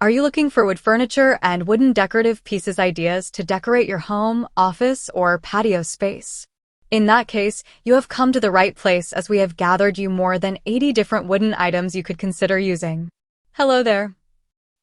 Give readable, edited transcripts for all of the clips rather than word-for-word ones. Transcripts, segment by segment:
Are you looking for wood furniture and wooden decorative pieces ideas to decorate your home, office, or patio space? In that case, you have come to the right place as we have gathered you more than 80 different wooden items you could consider using. Hello there,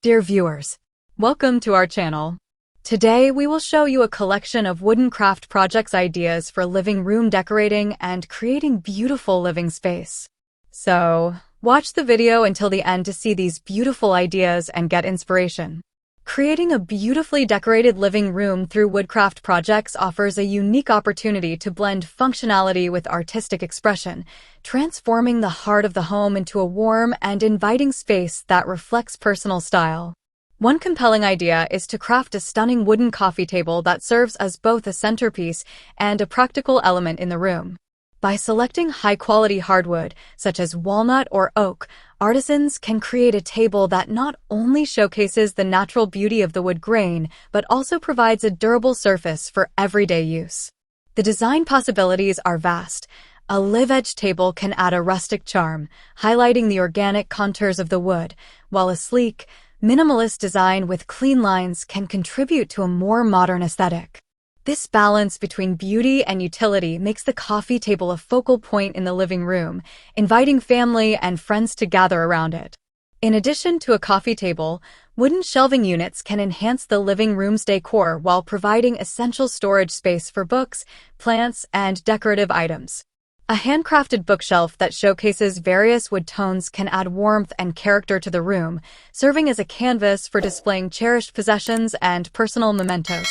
dear viewers. Welcome to our channel. Today, we will show you a collection of wooden craft projects ideas for living room decorating and creating beautiful living space. So, watch the video until the end to see these beautiful ideas and get inspiration. Creating a beautifully decorated living room through woodcraft projects offers a unique opportunity to blend functionality with artistic expression, transforming the heart of the home into a warm and inviting space that reflects personal style. One compelling idea is to craft a stunning wooden coffee table that serves as both a centerpiece and a practical element in the room. By selecting high-quality hardwood, such as walnut or oak, artisans can create a table that not only showcases the natural beauty of the wood grain, but also provides a durable surface for everyday use. The design possibilities are vast. A live-edge table can add a rustic charm, highlighting the organic contours of the wood, while a sleek, minimalist design with clean lines can contribute to a more modern aesthetic. This balance between beauty and utility makes the coffee table a focal point in the living room, inviting family and friends to gather around it. In addition to a coffee table, wooden shelving units can enhance the living room's decor while providing essential storage space for books, plants, and decorative items. A handcrafted bookshelf that showcases various wood tones can add warmth and character to the room, serving as a canvas for displaying cherished possessions and personal mementos.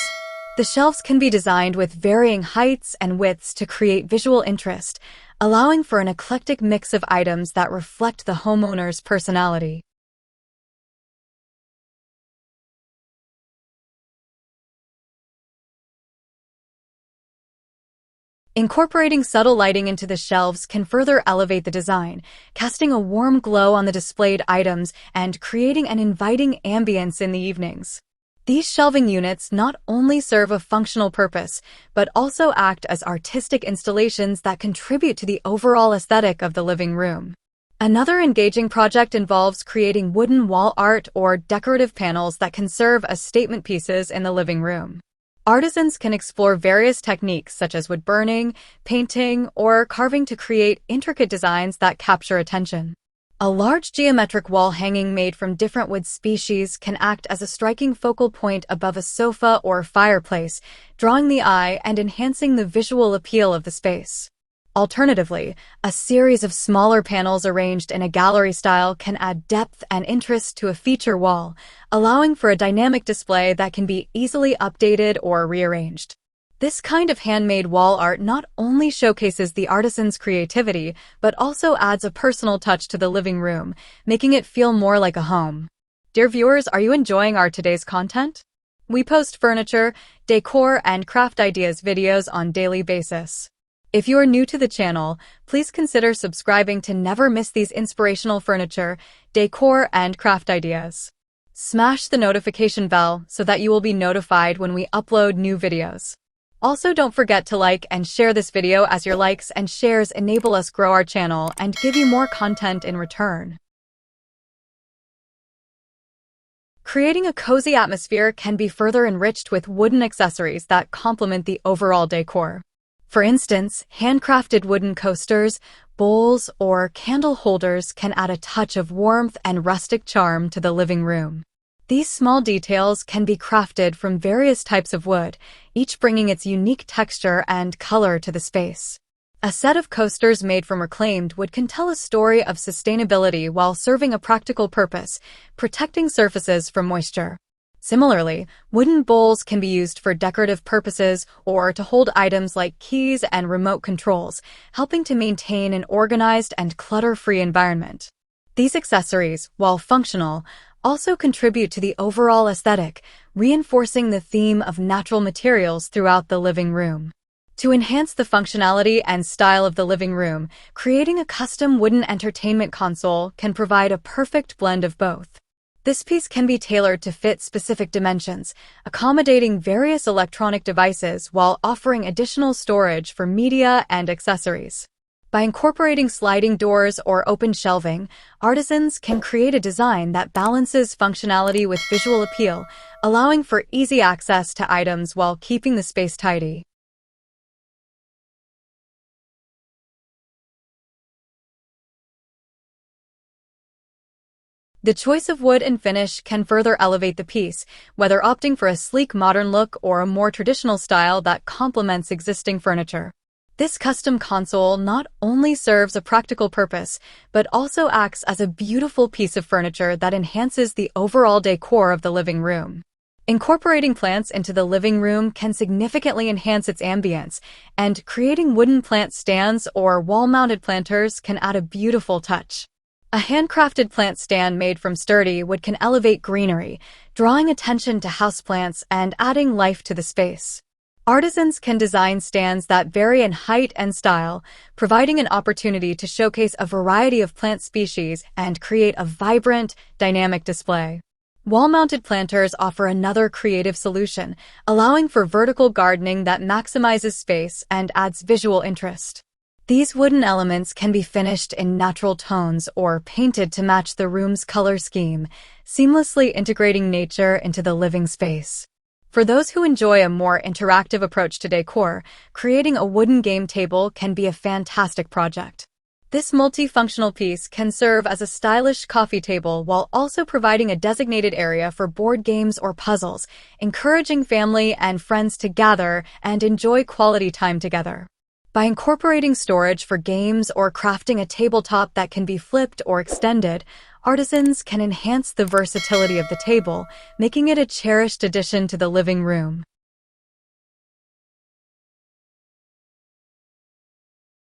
The shelves can be designed with varying heights and widths to create visual interest, allowing for an eclectic mix of items that reflect the homeowner's personality. Incorporating subtle lighting into the shelves can further elevate the design, casting a warm glow on the displayed items and creating an inviting ambience in the evenings. These shelving units not only serve a functional purpose, but also act as artistic installations that contribute to the overall aesthetic of the living room. Another engaging project involves creating wooden wall art or decorative panels that can serve as statement pieces in the living room. Artisans can explore various techniques such as wood burning, painting, or carving to create intricate designs that capture attention. A large geometric wall hanging made from different wood species can act as a striking focal point above a sofa or fireplace, drawing the eye and enhancing the visual appeal of the space. Alternatively, a series of smaller panels arranged in a gallery style can add depth and interest to a feature wall, allowing for a dynamic display that can be easily updated or rearranged. This kind of handmade wall art not only showcases the artisan's creativity, but also adds a personal touch to the living room, making it feel more like a home. Dear viewers, are you enjoying our today's content? We post furniture, decor, and craft ideas videos on a daily basis. If you are new to the channel, please consider subscribing to never miss these inspirational furniture, decor, and craft ideas. Smash the notification bell so that you will be notified when we upload new videos. Also, don't forget to like and share this video as your likes and shares enable us grow our channel and give you more content in return. Creating a cozy atmosphere can be further enriched with wooden accessories that complement the overall decor. For instance, handcrafted wooden coasters, bowls, or candle holders can add a touch of warmth and rustic charm to the living room. These small details can be crafted from various types of wood, each bringing its unique texture and color to the space. A set of coasters made from reclaimed wood can tell a story of sustainability while serving a practical purpose, protecting surfaces from moisture. Similarly, wooden bowls can be used for decorative purposes or to hold items like keys and remote controls, helping to maintain an organized and clutter-free environment. These accessories, while functional, also contribute to the overall aesthetic, reinforcing the theme of natural materials throughout the living room. To enhance the functionality and style of the living room, creating a custom wooden entertainment console can provide a perfect blend of both. This piece can be tailored to fit specific dimensions, accommodating various electronic devices while offering additional storage for media and accessories. By incorporating sliding doors or open shelving, artisans can create a design that balances functionality with visual appeal, allowing for easy access to items while keeping the space tidy. The choice of wood and finish can further elevate the piece, whether opting for a sleek modern look or a more traditional style that complements existing furniture. This custom console not only serves a practical purpose, but also acts as a beautiful piece of furniture that enhances the overall decor of the living room. Incorporating plants into the living room can significantly enhance its ambience, and creating wooden plant stands or wall-mounted planters can add a beautiful touch. A handcrafted plant stand made from sturdy wood can elevate greenery, drawing attention to houseplants and adding life to the space. Artisans can design stands that vary in height and style, providing an opportunity to showcase a variety of plant species and create a vibrant, dynamic display. Wall-mounted planters offer another creative solution, allowing for vertical gardening that maximizes space and adds visual interest. These wooden elements can be finished in natural tones or painted to match the room's color scheme, seamlessly integrating nature into the living space. For those who enjoy a more interactive approach to decor, creating a wooden game table can be a fantastic project. This multifunctional piece can serve as a stylish coffee table while also providing a designated area for board games or puzzles, encouraging family and friends to gather and enjoy quality time together. By incorporating storage for games or crafting a tabletop that can be flipped or extended, artisans can enhance the versatility of the table, making it a cherished addition to the living room.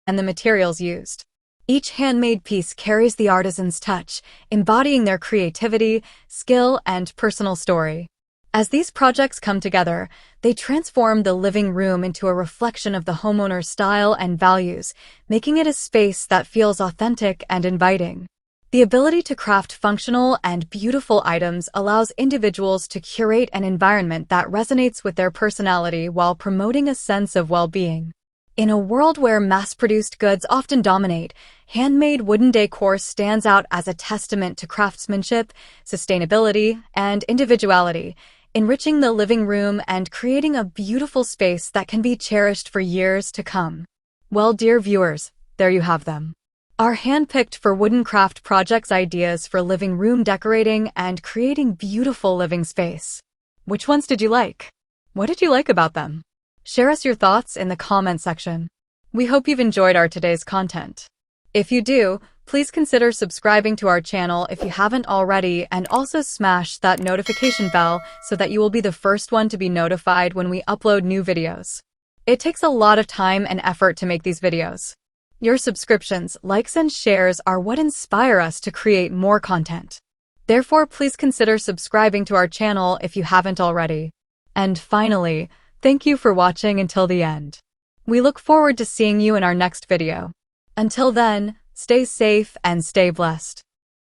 And the materials used. Each handmade piece carries the artisan's touch, embodying their creativity, skill, and personal story. As these projects come together, they transform the living room into a reflection of the homeowner's style and values, making it a space that feels authentic and inviting. The ability to craft functional and beautiful items allows individuals to curate an environment that resonates with their personality while promoting a sense of well-being. In a world where mass-produced goods often dominate, handmade wooden decor stands out as a testament to craftsmanship, sustainability, and individuality, enriching the living room and creating a beautiful space that can be cherished for years to come. Well, dear viewers, there you have them. Our hand-picked for wooden craft projects ideas for living room decorating and creating beautiful living space. Which ones did you like? What did you like about them? Share us your thoughts in the comment section. We hope you've enjoyed our today's content. If you do, please consider subscribing to our channel if you haven't already, and also smash that notification bell so that you will be the first one to be notified when we upload new videos. It takes a lot of time and effort to make these videos. Your subscriptions, likes, and shares are what inspire us to create more content. Therefore, please consider subscribing to our channel if you haven't already. And finally, thank you for watching until the end. We look forward to seeing you in our next video. Until then, stay safe and stay blessed.